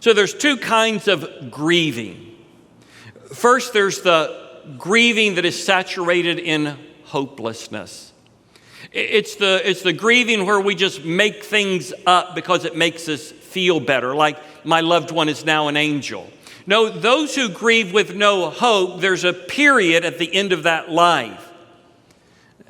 So there's two kinds of grieving. First, there's the grieving that is saturated in hopelessness. It's the grieving where we just make things up because it makes us feel better, like my loved one is now an angel. No, those who grieve with no hope, there's a period at the end of that life.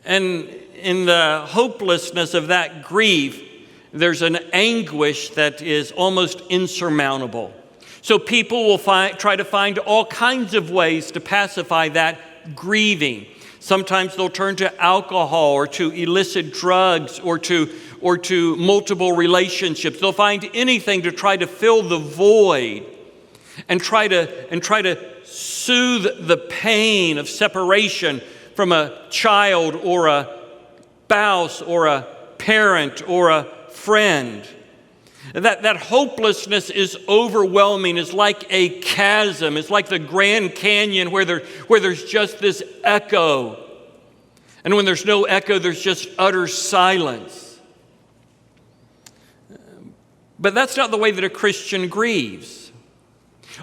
And in the hopelessness of that grief, there's an anguish that is almost insurmountable. So people will try to find all kinds of ways to pacify that grieving. Sometimes they'll turn to alcohol or to illicit drugs or to multiple relationships. They'll find anything to try to fill the void and try to soothe the pain of separation from a child or a spouse or a parent or a friend. That hopelessness is overwhelming. It's like a chasm. It's like the Grand Canyon where there's just this echo. And when there's no echo, there's just utter silence. But that's not the way that a Christian grieves.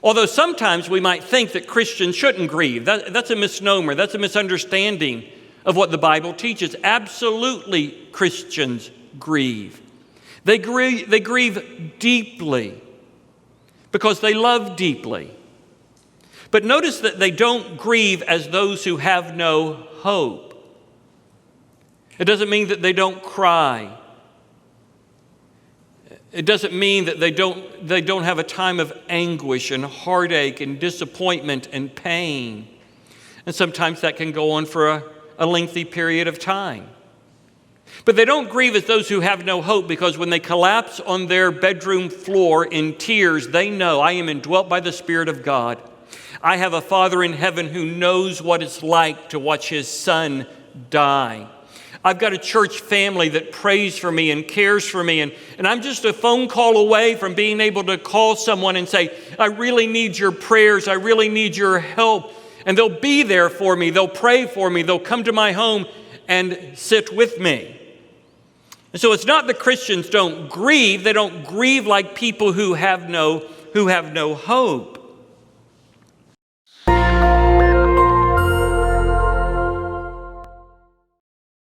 Although sometimes we might think that Christians shouldn't grieve. That's a misnomer. That's a misunderstanding of what the Bible teaches. Absolutely, Christians grieve. They grieve deeply because they love deeply. But notice that they don't grieve as those who have no hope. It doesn't mean that they don't cry. It doesn't mean that they don't have a time of anguish and heartache and disappointment and pain. And sometimes that can go on for a lengthy period of time. But they don't grieve as those who have no hope, because when they collapse on their bedroom floor in tears, they know, I am indwelt by the Spirit of God. I have a Father in heaven who knows what it's like to watch his son die. I've got a church family that prays for me and cares for me, and I'm just a phone call away from being able to call someone and say, I really need your prayers, I really need your help. And they'll be there for me, they'll pray for me, they'll come to my home and sit with me. And so it's not that Christians don't grieve. They don't grieve like people who have no hope.